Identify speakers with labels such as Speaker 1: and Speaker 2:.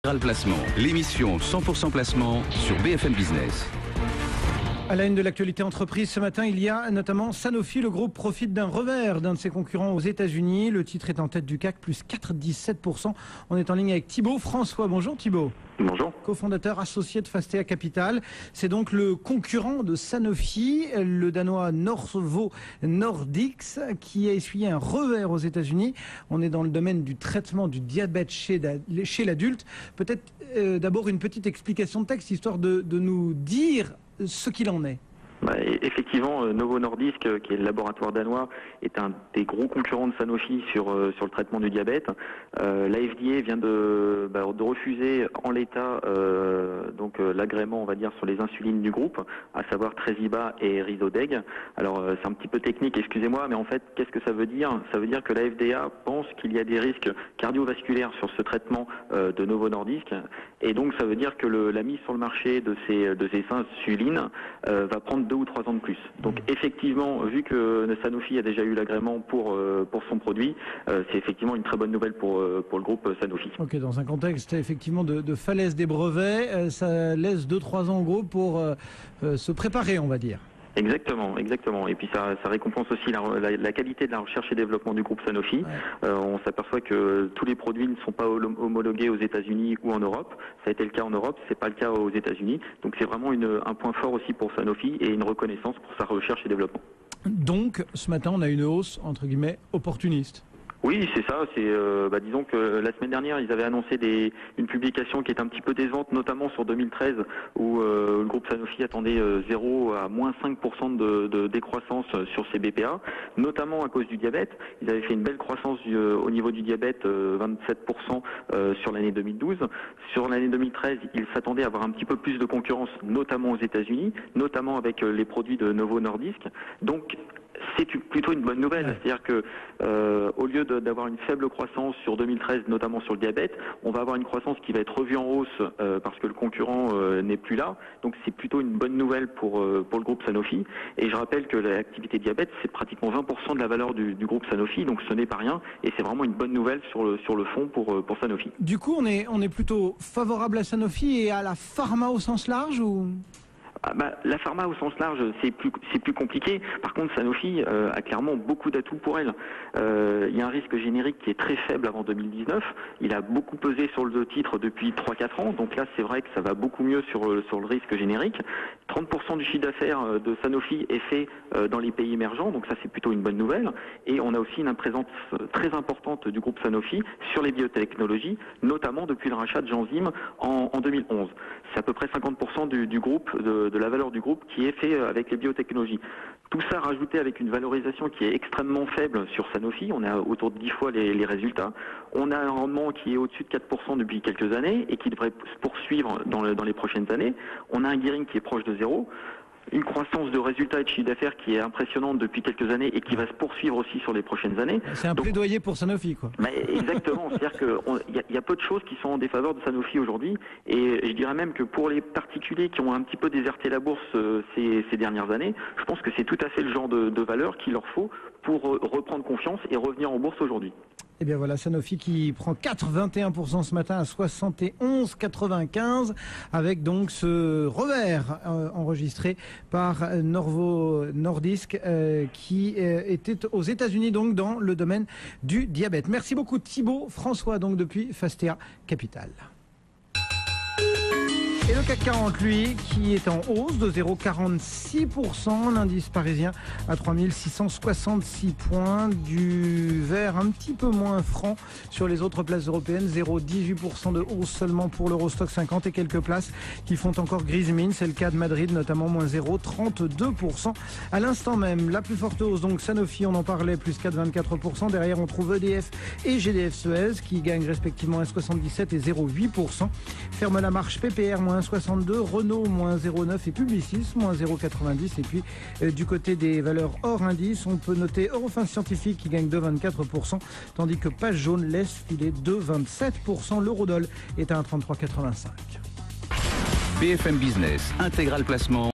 Speaker 1: Intégral Placement, l'émission 100% placement sur BFM Business.
Speaker 2: À la une de l'actualité entreprise ce matin, il y a notamment Sanofi. Le groupe profite d'un revers d'un de ses concurrents aux États-Unis. Le titre est en tête du CAC, plus 4,17%. On est en ligne avec Thibaut François. Bonjour Thibaut.
Speaker 3: Bonjour.
Speaker 2: Cofondateur associé de Fastea Capital. C'est donc le concurrent de Sanofi, le danois Novo Nordisk, qui a essuyé un revers aux États-Unis. On est dans le domaine du traitement du diabète chez l'adulte. Peut-être d'abord une petite explication de texte, histoire de nous dire ce qu'il en est.
Speaker 3: Effectivement, Novo Nordisk, qui est le laboratoire danois, est un des gros concurrents de Sanofi sur le traitement du diabète. La FDA vient de refuser en l'état l'agrément, on va dire, sur les insulines du groupe, à savoir Tresiba et Risodeg. Alors c'est un petit peu technique, excusez-moi, mais en fait, qu'est-ce que ça veut dire? Ça veut dire que la FDA pense qu'il y a des risques cardiovasculaires sur ce traitement de Novo Nordisk, et donc ça veut dire que la mise sur le marché de ces insulines va prendre 2 ou 3 ans de plus. Donc effectivement, vu que Sanofi a déjà eu l'agrément pour son produit, c'est effectivement une très bonne nouvelle pour le groupe Sanofi.
Speaker 2: Ok, dans un contexte effectivement de falaise des brevets, ça laisse 2-3 ans au groupe pour se préparer, on va dire.
Speaker 3: Exactement, exactement. Et puis ça récompense aussi la qualité de la recherche et développement du groupe Sanofi. Ouais. On s'aperçoit que tous les produits ne sont pas homologués aux États-Unis ou en Europe. Ça a été le cas en Europe, c'est pas le cas aux États-Unis. Donc c'est vraiment un point fort aussi pour Sanofi et une reconnaissance pour sa recherche et développement.
Speaker 2: Donc ce matin, on a une hausse entre guillemets opportuniste.
Speaker 3: Oui, c'est ça. Disons que la semaine dernière, ils avaient annoncé une publication qui est un petit peu décevante, notamment sur 2013, où le groupe Sanofi attendait 0 à moins 5% de décroissance sur ses BPA, notamment à cause du diabète. Ils avaient fait une belle croissance au niveau du diabète, 27% sur l'année 2012. Sur l'année 2013, ils s'attendaient à avoir un petit peu plus de concurrence, notamment aux États-Unis, notamment avec les produits de Novo Nordisk. Donc c'est plutôt une bonne nouvelle, c'est-à-dire que au lieu d'avoir une faible croissance sur 2013, notamment sur le diabète, on va avoir une croissance qui va être revue en hausse parce que le concurrent n'est plus là. Donc c'est plutôt une bonne nouvelle pour le groupe Sanofi. Et je rappelle que l'activité diabète, c'est pratiquement 20% de la valeur du groupe Sanofi, donc ce n'est pas rien. Et c'est vraiment une bonne nouvelle sur le fond pour Sanofi.
Speaker 2: Du coup, on est plutôt favorable à Sanofi et à la pharma au sens large ou ?
Speaker 3: La pharma au sens large, c'est plus compliqué. Par contre, Sanofi a clairement beaucoup d'atouts pour elle. Il y a un risque générique qui est très faible avant 2019. Il a beaucoup pesé sur le titre depuis 3-4 ans. Donc là, c'est vrai que ça va beaucoup mieux sur le risque générique. 30% du chiffre d'affaires de Sanofi est fait dans les pays émergents. Donc ça, c'est plutôt une bonne nouvelle. Et on a aussi une présence très importante du groupe Sanofi sur les biotechnologies, notamment depuis le rachat de Genzym en 2011. C'est à peu près 50% du groupe, de la valeur du groupe qui est fait avec les biotechnologies. Tout ça rajouté avec une valorisation qui est extrêmement faible sur Sanofi, on est à autour de 10 fois les résultats. On a un rendement qui est au-dessus de 4% depuis quelques années et qui devrait se poursuivre dans les prochaines années. On a un gearing qui est proche de 0. Une croissance de résultats et de chiffre d'affaires qui est impressionnante depuis quelques années et qui va se poursuivre aussi sur les prochaines années.
Speaker 2: C'est un plaidoyer pour Sanofi, quoi.
Speaker 3: Exactement. C'est-à-dire qu'il y a peu de choses qui sont en défaveur de Sanofi aujourd'hui. Et je dirais même que pour les particuliers qui ont un petit peu déserté la bourse ces dernières années, je pense que c'est tout à fait le genre de valeur qu'il leur faut pour reprendre confiance et revenir en bourse aujourd'hui.
Speaker 2: Et bien voilà, Sanofi qui prend 4,21% ce matin à 71,95 avec donc ce revers enregistré par Novo Nordisk qui était aux États-Unis donc dans le domaine du diabète. Merci beaucoup Thibaut François donc depuis Fastea Capital. Et le CAC 40, lui, qui est en hausse de 0,46%, l'indice parisien à 3666 points, du vert un petit peu moins franc sur les autres places européennes, 0,18% de hausse seulement pour l'Eurostock 50 et quelques places qui font encore grise mine, c'est le cas de Madrid, notamment moins 0,32%. À l'instant même, la plus forte hausse, donc Sanofi, on en parlait, plus 4,24%, derrière on trouve EDF et GDF Suez qui gagnent respectivement 1,77 et 0,8%. Ferme la marche PPR, moins 1,62, Renault moins 0,9 et Publicis moins 0,90. Et puis du côté des valeurs hors indice, on peut noter Eurofins Scientifique qui gagne 2,24%, tandis que Page Jaune laisse filer 2,27%. L'eurodoll est à 1,3385.
Speaker 1: BFM Business, Intégral Placement.